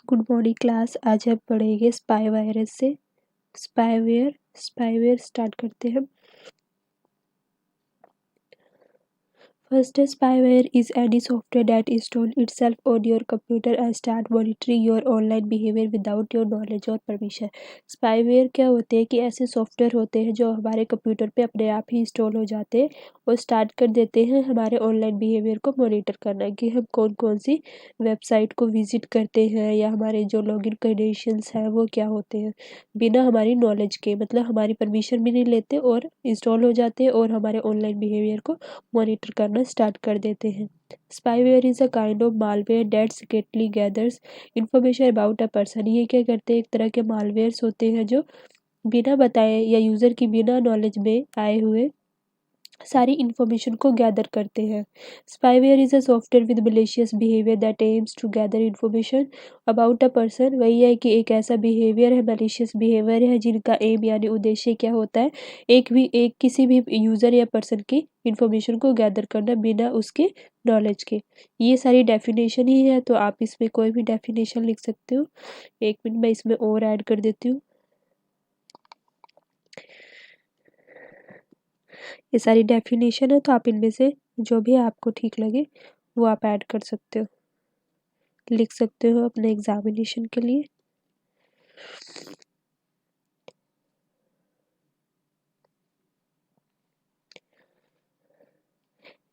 Good morning class. आज हम पढ़ेंगे स्पाई वायरस से स्पाईवेयर स्टार्ट करते हैं। First, spyware is any software that installs itself on your computer and start monitoring your online behavior without your knowledge or permission. Spyware क्या होते हैं कि ऐसे सॉफ्टवेयर होते हैं जो हमारे कंप्यूटर पे अपने आप ही इंस्टॉल हो जाते हैं और स्टार्ट कर देते हैं हमारे ऑनलाइन बिहेवियर को मॉनिटर करना कि हम कौन कौन सी वेबसाइट को विजिट करते हैं या हमारे जो लॉगिन क्रेडेंशियल्स हैं वो क्या होते हैं, बिना हमारी नॉलेज के, मतलब हमारी परमिशन भी नहीं लेते और इंस्टॉल हो जाते हैं और हमारे ऑनलाइन बिहेवियर को मॉनिटर करना स्टार्ट कर देते हैं। Spyware is a kind of malware that secretly gathers information about a person. ये क्या करते हैं, एक तरह के मालवेयर्स होते हैं जो बिना बताए या यूजर की बिना नॉलेज में आए हुए सारी इंफॉर्मेशन को गैदर करते हैं। Spyware is a software with malicious behaviour that aims to gather information about a person. वही है कि एक ऐसा बिहेवियर है, मैलिशियस बिहेवियर है, जिनका एम यानी उद्देश्य क्या होता है, एक किसी भी यूजर या पर्सन की इंफॉर्मेशन को गैदर करना बिना उसके नॉलेज के। ये सारी डेफिनेशन ही है, तो आप इसमें कोई भी डेफिनेशन लिख सकते हो। एक मिनट मैं इसमें और ऐड कर देती हूँ। ये सारी डेफिनेशन है, तो आप इनमें से जो भी आपको ठीक लगे वो आप ऐड कर सकते हो, लिख सकते हो अपने एग्जामिनेशन के लिए।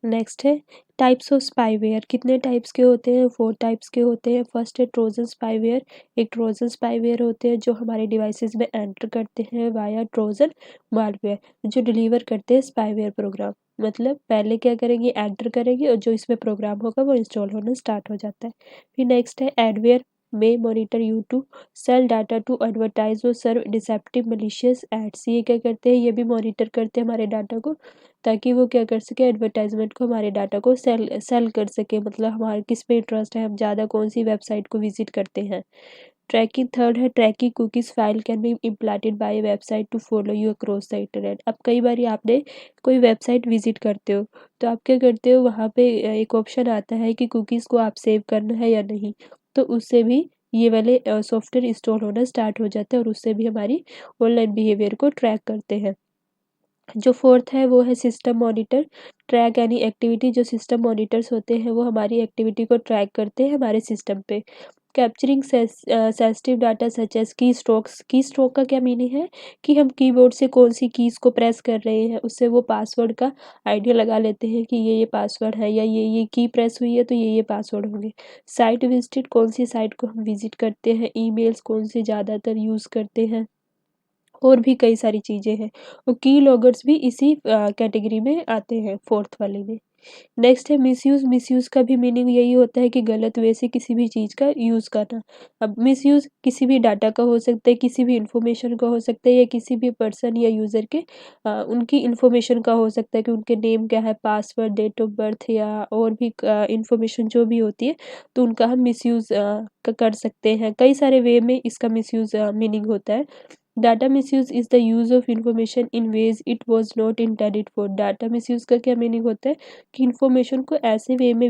नेक्स्ट है टाइप्स ऑफ स्पाईवेयर। कितने टाइप्स के होते हैं? 4 टाइप्स के होते हैं। फर्स्ट है ट्रोजन स्पाईवेयर। एक ट्रोजन स्पाईवेयर होते हैं जो हमारे डिवाइसेस में एंटर करते हैं वाया ट्रोजन मालवेयर, जो डिलीवर करते हैं स्पाईवेयर प्रोग्राम। मतलब पहले क्या करेंगे, एंटर करेंगे और जो इसमें प्रोग्राम होगा वो इंस्टॉल होना स्टार्ट हो जाता है। फिर नेक्स्ट है adware may monitor you to sell data to advertise और सर्व डिसेप्टिव मलिशियस एड्स। ये क्या करते हैं, ये भी मॉनिटर करते हैं हमारे डाटा को, ताकि वो क्या कर सके, एडवर्टाइजमेंट को, हमारे डाटा को सेल कर सके, मतलब हमारे किस पे इंटरेस्ट है, हम ज़्यादा कौन सी वेबसाइट को विजिट करते हैं। ट्रैकिंग थर्ड है tracking cookies file can be implanted by website to follow you across the internet. अब कई बार आपने कोई वेबसाइट विजिट करते हो तो आप क्या करते हो, वहाँ पे एक ऑप्शन आता है कि कुकीज़ को आप सेव करना है या नहीं, तो उससे भी ये वाले सॉफ्टवेयर इंस्टॉल होना स्टार्ट हो जाता है और उससे भी हमारी ऑनलाइन बिहेवियर को ट्रैक करते हैं। जो फोर्थ है वो है system monitor track any activity. जो सिस्टम मॉनिटर्स होते हैं वो हमारी एक्टिविटी को ट्रैक करते हैं हमारे सिस्टम पे। Capturing sensitive data such as key strokes. Key stroke का क्या मीनिंग है कि हम कीबोर्ड से कौन सी कीज़ को प्रेस कर रहे हैं, उससे वो पासवर्ड का आइडिया लगा लेते हैं कि ये पासवर्ड है, या ये की प्रेस हुई है तो ये पासवर्ड होंगे। साइट विजिटेड, कौन सी साइट को हम विजिट करते हैं। ईमेल्स कौन से ज़्यादातर यूज़ करते हैं, और भी कई सारी चीज़ें हैं। और की लॉगर्स भी इसी कैटेगरी में आते हैं, फोर्थ वाले में। नेक्स्ट है मिसयूज़। मिसयूज़ का भी मीनिंग यही होता है कि गलत वे से किसी भी चीज़ का यूज़ करना। अब मिसयूज़ किसी भी डाटा का हो सकता है, किसी भी इंफॉर्मेशन का हो सकता है, या किसी भी पर्सन या यूज़र के उनकी इंफॉर्मेशन का हो सकता है कि उनके नेम क्या है, पासवर्ड, डेट ऑफ बर्थ, या और भी इंफॉर्मेशन जो भी होती है, तो उनका हम मिसयूज़ कर सकते हैं। कई सारे वे में इसका मिसयूज़ मीनिंग होता है। Data misuse is the use of information in ways it was not intended for. Data misuse का क्या मीनिंग होता है कि इंफॉर्मेशन को ऐसे वे में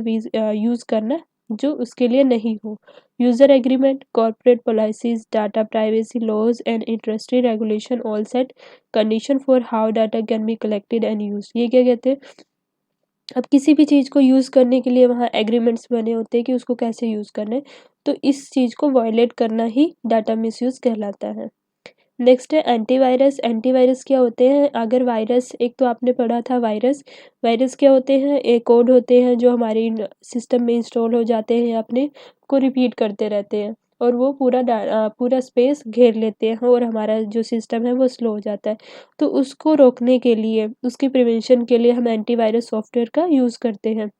यूज करना जो उसके लिए नहीं हो। User agreement, corporate policies, data privacy laws and industry regulation all set condition for how data can be collected and use. ये क्या कहते हैं, अब किसी भी चीज़ को यूज़ करने के लिए वहाँ एग्रीमेंट्स बने होते हैं कि उसको कैसे यूज़ करना है, तो इस चीज़ को वायलेट करना ही डाटा मिसयूज कहलाता है। नेक्स्ट है एंटीवायरस। एंटीवायरस क्या होते हैं, अगर वायरस, एक तो आपने पढ़ा था वायरस। वायरस क्या होते हैं, एक कोड होते हैं जो हमारे सिस्टम में इंस्टॉल हो जाते हैं, अपने को रिपीट करते रहते हैं और वो पूरा स्पेस घेर लेते हैं और हमारा जो सिस्टम है वो स्लो हो जाता है। तो उसको रोकने के लिए, उसकी प्रिवेंशन के लिए हम एंटीवायरस सॉफ्टवेयर का यूज़ करते हैं।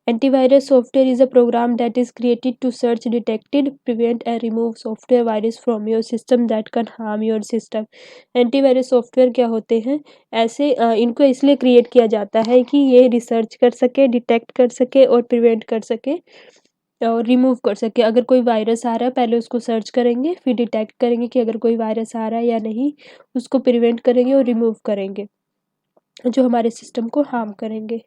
Antivirus software is a program that is created to search, detect, prevent and remove software virus from your system that can harm your system. Antivirus software क्या होते हैं, ऐसे इनको इसलिए क्रिएट किया जाता है कि ये रिसर्च कर सके, डिटेक्ट कर सके और प्रिवेंट कर सके और रिमूव कर सके। अगर कोई वायरस आ रहा है पहले उसको सर्च करेंगे, फिर डिटेक्ट करेंगे कि अगर कोई वायरस आ रहा है या नहीं, उसको प्रिवेंट करेंगे और रिमूव करेंगे जो हमारे सिस्टम को हार्म करेंगे।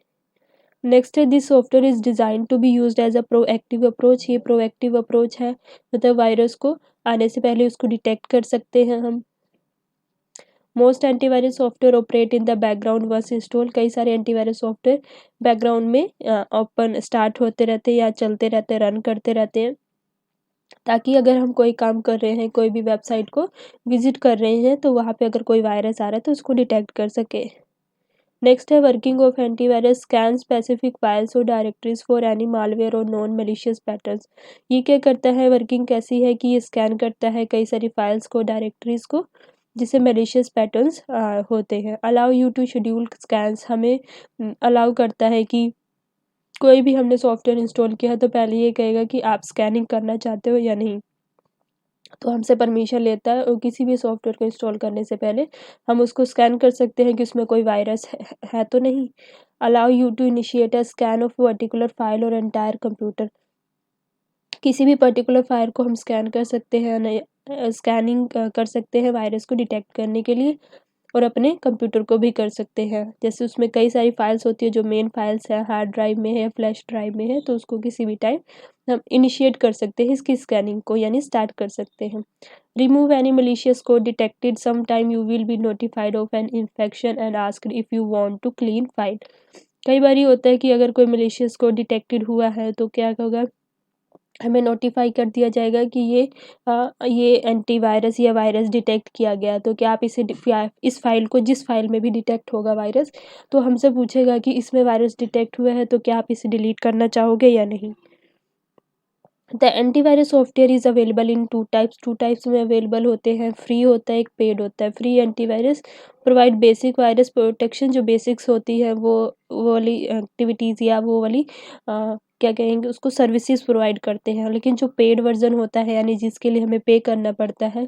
नेक्स्ट है this software is design to be used as a proactive approach. ये प्रोएक्टिव अप्रोच है, मतलब वायरस को आने से पहले उसको डिटेक्ट कर सकते हैं हम। Most antivirus software operate in the background once install. कई सारे एंटीवायरस सॉफ्टवेयर बैकग्राउंड में ओपन स्टार्ट होते रहते हैं या चलते रहते हैं, रन करते रहते हैं, ताकि अगर हम कोई काम कर रहे हैं, कोई भी वेबसाइट को विजिट कर रहे हैं, तो वहाँ पे अगर कोई वायरस आ रहा है तो उसको डिटेक्ट कर सके। नेक्स्ट है working of antivirus scan specific files और डायरेक्टरीज फॉर एनी मालवेयर और नॉन मेलिशियस पैटर्न्स। ये क्या करता है, वर्किंग कैसी है कि ये स्कैन करता है कई सारी फाइल्स को, डायरेक्टरीज को, जिसे मेलिशियस पैटर्न्स होते हैं। Allow you to schedule scans, हमें अलाउ करता है कि कोई भी हमने सॉफ्टवेयर इंस्टॉल किया है तो पहले ये कहेगा कि आप स्कैनिंग करना चाहते हो या नहीं, तो हमसे परमिशन लेता है और किसी भी सॉफ्टवेयर को इंस्टॉल करने से पहले हम उसको स्कैन कर सकते हैं कि उसमें कोई वायरस है तो नहीं। Allow you to initiate a scan of particular file और एंटायर कंप्यूटर। किसी भी पर्टिकुलर फाइल को हम स्कैन कर सकते हैं, स्कैनिंग कर सकते हैं वायरस को डिटेक्ट करने के लिए, और अपने कंप्यूटर को भी कर सकते हैं। जैसे उसमें कई सारी फाइल्स होती है, जो मेन फाइल्स है, हार्ड ड्राइव में है, फ्लैश ड्राइव में है, तो उसको किसी भी टाइम हम इनिशिएट कर सकते हैं इसकी स्कैनिंग को, यानी स्टार्ट कर सकते हैं। Remove any malicious code detected, some time you will be notified of an infection and asked if you want to clean file. कई बार ये होता है कि अगर कोई मलिशियस कोड डिटेक्टेड हुआ है तो क्या होगा, हमें नोटिफाई कर दिया जाएगा कि ये एंटीवायरस या वायरस डिटेक्ट किया गया, तो क्या आप इस फाइल को, जिस फाइल में भी डिटेक्ट होगा वायरस, तो हमसे पूछेगा कि इसमें वायरस डिटेक्ट हुआ है तो क्या आप इसे डिलीट करना चाहोगे या नहीं। The antivirus software is available in two types में अवेलेबल होते हैं, फ्री होता है, एक पेड होता है। Free antivirus provide basic virus protection, जो बेसिक्स होती है वो वाली एक्टिविटीज़ या वो वाली क्या कहेंगे उसको, सर्विसेज प्रोवाइड करते हैं। लेकिन जो पेड वर्जन होता है, यानी जिसके लिए हमें पे करना पड़ता है,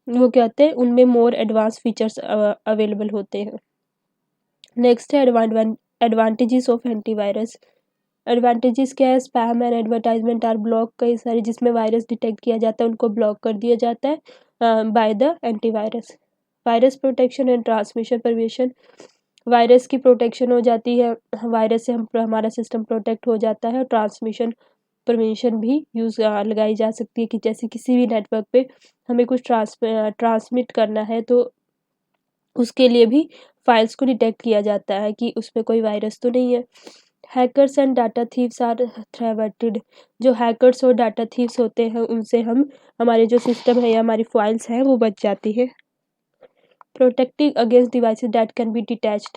वो क्या होते हैं, उनमें मोर एडवांस फीचर्स अवेलेबल होते हैं। नेक्स्ट है एडवांटेजेस ऑफ एंटीवायरस। एडवांटेजेस क्या है, spam and advertisement R block. कई सारे जिसमें वायरस डिटेक्ट किया जाता है उनको ब्लॉक कर दिया जाता है by the antivirus. Virus protection and transmission prevention, virus की प्रोटेक्शन हो जाती है, वायरस से हमारा सिस्टम प्रोटेक्ट हो जाता है। ट्रांसमिशन प्रिवेंशन भी लगाई जा सकती है कि जैसे किसी भी नेटवर्क पे हमें कुछ ट्रांसमिट करना है तो उसके लिए भी फाइल्स को डिटेक्ट किया जाता है कि उसमें कोई वायरस तो नहीं है। Hackers and data thieves are threated, जो हैकर्स और डाटा थीव्स होते हैं उनसे हमारे जो सिस्टम है या हमारी फाइल्स हैं वो बच जाती है। Protecting against devices that can be detached,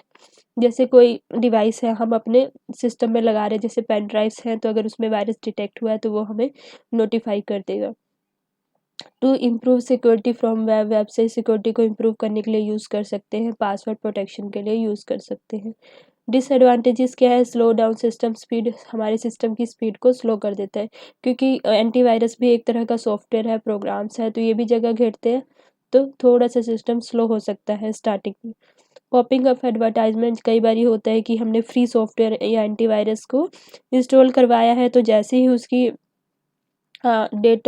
जैसे कोई डिवाइस है हम अपने सिस्टम में लगा रहे हैं, जैसे पेन ड्राइव्स हैं, तो अगर उसमें वायरस डिटेक्ट हुआ है तो वो हमें नोटिफाई कर देगा। To improve security from web से सिक्योरिटी को इम्प्रूव करने के लिए यूज़ कर सकते हैं, पासवर्ड प्रोटेक्शन के लिए यूज़ कर सकते हैं। डिसएडवांटेजेस क्या है, स्लो डाउन सिस्टम स्पीड, हमारे सिस्टम की स्पीड को स्लो कर देता है, क्योंकि एंटीवायरस भी एक तरह का सॉफ्टवेयर है, प्रोग्राम्स है, तो ये भी जगह घेरते हैं, तो थोड़ा सा सिस्टम स्लो हो सकता है स्टार्टिंग में। पॉपिंग अप एडवर्टाइजमेंट, कई बार ये होता है कि हमने फ्री सॉफ्टवेयर या एंटीवायरस को इंस्टॉल करवाया है, तो जैसे ही उसकी डेट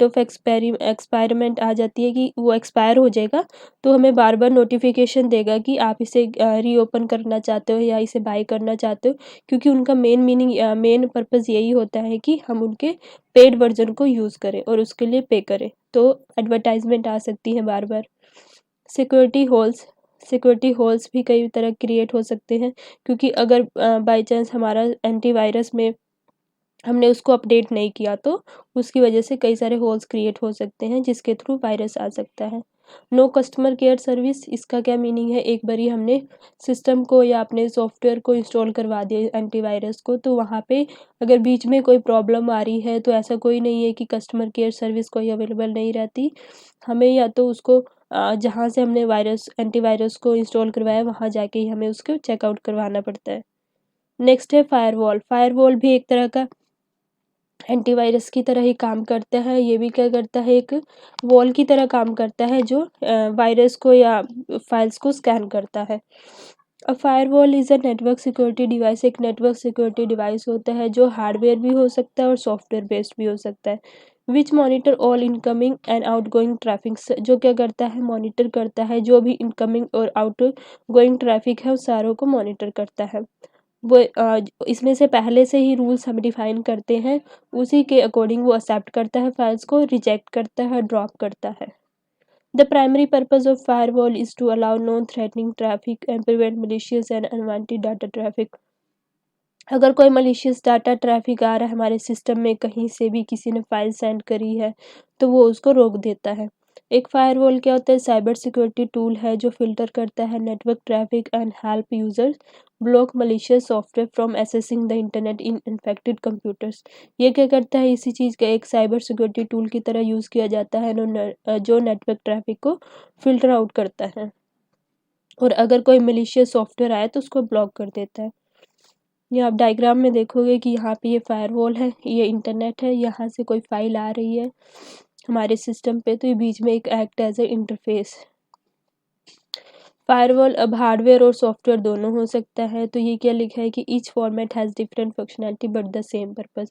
ऑफ एक्सपायरमेंट आ जाती है कि वो एक्सपायर हो जाएगा, तो हमें बार बार नोटिफिकेशन देगा कि आप इसे रीओपन करना चाहते हो या इसे बाय करना चाहते हो, क्योंकि उनका मेन पर्पज़ यही होता है कि हम उनके पेड वर्जन को यूज़ करें और उसके लिए पे करें, तो एडवर्टाइजमेंट आ सकती है बार बार। सिक्योरिटी होल्स भी कई तरह क्रिएट हो सकते हैं, क्योंकि अगर बाई चांस हमारा एंटीवायरस में हमने उसको अपडेट नहीं किया तो उसकी वजह से कई सारे होल्स क्रिएट हो सकते हैं, जिसके थ्रू वायरस आ सकता है। नो कस्टमर केयर सर्विस, इसका क्या मीनिंग है, एक बारी हमने सिस्टम को या अपने सॉफ्टवेयर को इंस्टॉल करवा दिया एंटीवायरस को, तो वहाँ पे अगर बीच में कोई प्रॉब्लम आ रही है तो ऐसा कोई नहीं है कि कस्टमर केयर सर्विस कोई अवेलेबल नहीं रहती, हमें या तो उसको जहाँ से हमने एंटीवायरस को इंस्टॉल करवाया वहाँ जाके ही हमें उसको चेकआउट करवाना पड़ता है। नेक्स्ट है फायरवॉल भी एक तरह का एंटीवायरस की तरह ही काम करता है। ये भी क्या करता है, एक वॉल की तरह काम करता है जो वायरस को या फाइल्स को स्कैन करता है। A firewall is a network security device, एक नेटवर्क सिक्योरिटी डिवाइस होता है जो हार्डवेयर भी हो सकता है और सॉफ्टवेयर बेस्ड भी हो सकता है। Which monitor all incoming and outgoing traffic, जो क्या करता है, मॉनिटर करता है जो भी इनकमिंग और आउट गोइंग ट्रैफिक है उस सारों को मॉनिटर करता है। वो इसमें से पहले से ही रूल्स हम डिफाइन करते हैं, उसी के अकॉर्डिंग वो एक्सेप्ट करता है फाइल्स को, रिजेक्ट करता है, ड्रॉप करता है। The primary purpose of firewall is to allow non-threatening traffic and prevent malicious and unwanted data traffic. अगर कोई मलिशियस डाटा ट्रैफिक आ रहा है हमारे सिस्टम में, कहीं से भी किसी ने फाइल सेंड करी है, तो वो उसको रोक देता है। एक फायरवॉल क्या होता है? साइबर सिक्योरिटी टूल है जो फिल्टर करता है network traffic and help users block malicious software from accessing the internet in infected computers. ये क्या करता है? इसी चीज़ का एक साइबर सिक्योरिटी टूल की तरह यूज़ किया जाता है जो नेटवर्क ट्रैफिक को फिल्टर आउट करता है, और अगर कोई मलिशियस सॉफ्टवेयर आए तो उसको ब्लॉक कर देता है। ये आप डायग्राम में देखोगे कि यहाँ पे ये फायरवॉल है, ये इंटरनेट है, यहाँ से कोई फाइल आ रही है हमारे सिस्टम पे, तो ये बीच में एक act as a interface. Firewall अब हार्डवेयर और सॉफ्टवेयर दोनों हो सकता है। तो ये क्या लिखा है कि each format has different functionality but the same purpose.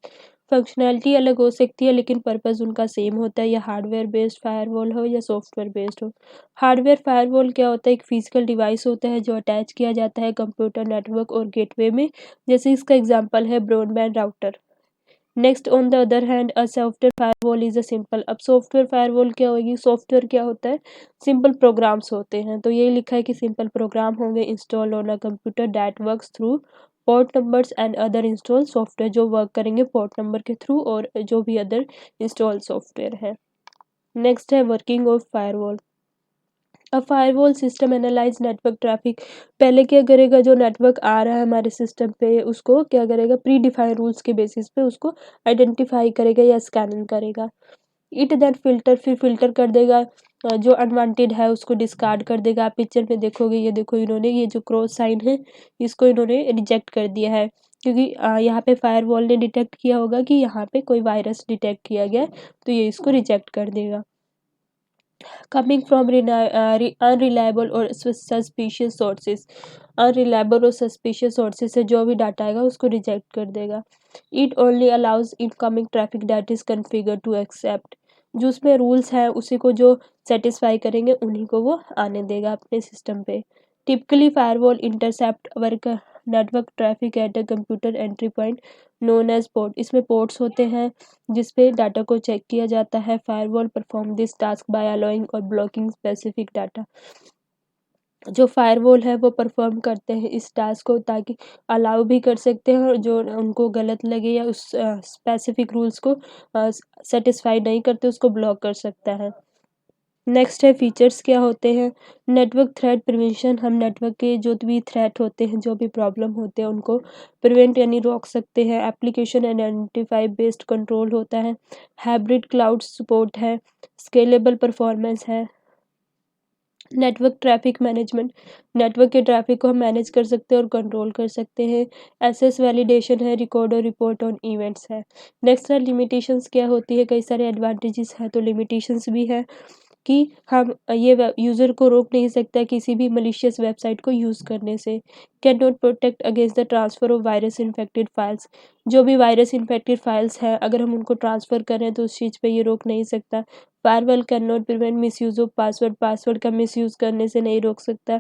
Functionality अलग हो सकती है लेकिन पर्पस उनका सेम होता है, या हार्डवेयर बेस्ड फायरवॉल हो या सॉफ्टवेयर बेस्ड हो। हार्डवेयर फायरवॉल क्या होता है? एक फिजिकल डिवाइस होता है जो अटैच किया जाता है कंप्यूटर नेटवर्क और गेटवे में, जैसे इसका एग्जांपल है broadband router. Next on the other hand a software firewall is a simple. अब सॉफ्टवेयर फायरवॉल क्या होगी? सॉफ्टवेयर क्या होता है? सिंपल प्रोग्राम्स होते हैं। तो ये लिखा है कि सिंपल प्रोग्राम होंगे install on a computer that works through port numbers and other install software, जो वर्क करेंगे पोर्ट नंबर के थ्रू और जो भी अदर इंस्टॉल सॉफ्टवेयर है। नेक्स्ट है वर्किंग ऑफ फायरवॉल। अब firewall system analyse network traffic. पहले क्या करेगा? जो नेटवर्क आ रहा है हमारे सिस्टम पे उसको क्या करेगा? प्री डिफाइंड रूल्स के बेसिस पे उसको आइडेंटिफाई करेगा या स्कैनिंग करेगा। इट देन फिल्टर, फिर फिल्टर कर देगा, जो अनवांटेड है उसको डिस्कार्ड कर देगा। आप पिक्चर में देखोगे, ये देखो इन्होंने ये जो क्रॉस साइन है इसको इन्होंने रिजेक्ट कर दिया है, क्योंकि यहाँ पे फायरवॉल ने डिटेक्ट किया होगा कि यहाँ पे कोई वायरस डिटेक्ट किया गया है, तो ये इसको रिजेक्ट कर देगा। कमिंग फ्रॉम अनरिलायबल और सस्पिशियस सोर्सेज। अनरिलायबल और सस्पिशियस सोर्सेज से जो भी डाटा आएगा उसको रिजेक्ट कर देगा। It only allows incoming traffic that is configure to accept. जो उसमें रूल्स हैं उसी को जो सेटिस्फाई करेंगे उन्हीं को वो आने देगा अपने सिस्टम पे। Typically firewall intercept work network traffic at a computer entry point known as port. इसमें पोर्ट्स होते हैं जिसपे डाटा को चेक किया जाता है। Firewall perform this task by allowing और ब्लॉकिंग स्पेसिफिक डाटा। जो फायरवॉल है वो परफॉर्म करते हैं इस टास्क को, ताकि अलाउ भी कर सकते हैं और जो उनको गलत लगे या उस स्पेसिफिक रूल्स को सेटिस्फाई नहीं करते उसको ब्लॉक कर सकता है। नेक्स्ट है फीचर्स क्या होते हैं? Network threat prevention. हम नेटवर्क के जो भी थ्रेट होते हैं, जो भी प्रॉब्लम होते हैं उनको प्रिवेंट यानी रोक सकते हैं। एप्लीकेशन आइडेंटिफाई बेस्ड कंट्रोल होता है। हाइब्रिड क्लाउड सपोर्ट है। स्केलेबल परफॉर्मेंस है। Network traffic management. नेटवर्क के ट्रैफिक को हम मैनेज कर सकते हैं और कंट्रोल कर सकते हैं। एसएस वैलिडेशन है। रिकॉर्ड और रिपोर्ट ऑन इवेंट्स है। नेक्स्ट है लिमिटेशंस क्या होती है? कई सारे एडवांटेजेस हैं तो लिमिटेशंस भी है कि हम ये यूज़र को रोक नहीं सकता किसी भी मलिशियस वेबसाइट को यूज़ करने से। Can not protect against the transfer of virus infected files. जो भी वायरस इन्फेक्टेड फाइल्स हैं अगर हम उनको ट्रांसफ़र करें तो उस चीज़ पे ये रोक नहीं सकता। Firewall can not prevent misuse of password. Password का मिसयूज़ करने से नहीं रोक सकता।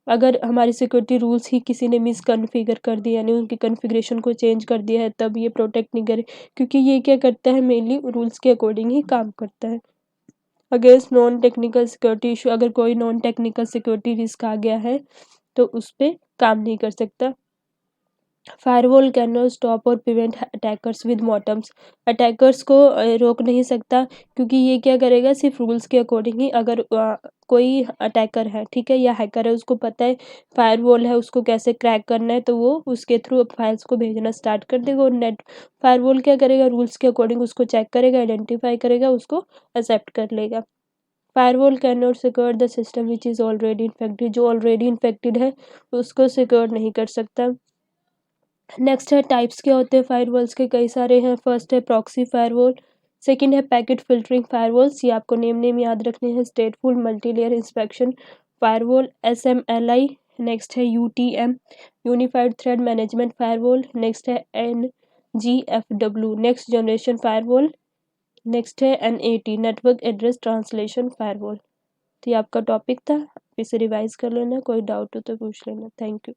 अगर हमारी सिक्योरिटी रूल्स ही किसी ने मिसकॉन्फ़िगर कर दिया यानी उनकी कॉन्फ़िगरेशन को चेंज कर दिया है तब ये प्रोटेक्ट नहीं करे, क्योंकि ये क्या करता है मेनली रूल्स के अकॉर्डिंग ही काम करता है। Against non technical security issue. अगर कोई नॉन टेक्निकल सिक्योरिटी रिस्क आ गया है तो उस पर काम नहीं कर सकता। फायरवॉल कैन नॉट स्टॉप और प्रिवेंट अटैकर्स विद मॉटम्स। अटैकर्स को रोक नहीं सकता, क्योंकि ये क्या करेगा? सिर्फ रूल्स के अकॉर्डिंग ही। अगर कोई अटैकर है, ठीक है, या हैकर है, उसको पता है फायरवॉल है उसको कैसे क्रैक करना है, तो वो उसके थ्रू फाइल्स को भेजना स्टार्ट कर देगा। और नेट फायरवॉल क्या करेगा? रूल्स के अकॉर्डिंग उसको चेक करेगा, आइडेंटिफाई करेगा, उसको एक्सेप्ट कर लेगा। Firewall can not secure the system which is already infected. जो ऑलरेडी इन्फेक्टेड है उसको सिक्योर नहीं कर सकता। नेक्स्ट है टाइप्स क्या होते हैं फायरवॉल्स के? कई सारे हैं। फर्स्ट है प्रॉक्सी फायरवॉल। सेकंड है पैकेट फिल्टरिंग फायरवॉल्स, ये आपको नेम याद रखने हैं। Stateful multilayer inspection firewall SMLI। Next है UTM unified threat management firewall. Next है NGFW next generation firewall. Next है NAT network address translation firewall. तो ये आपका टॉपिक था, इसे रिवाइज कर लेना, कोई डाउट हो तो पूछ लेना। Thank you.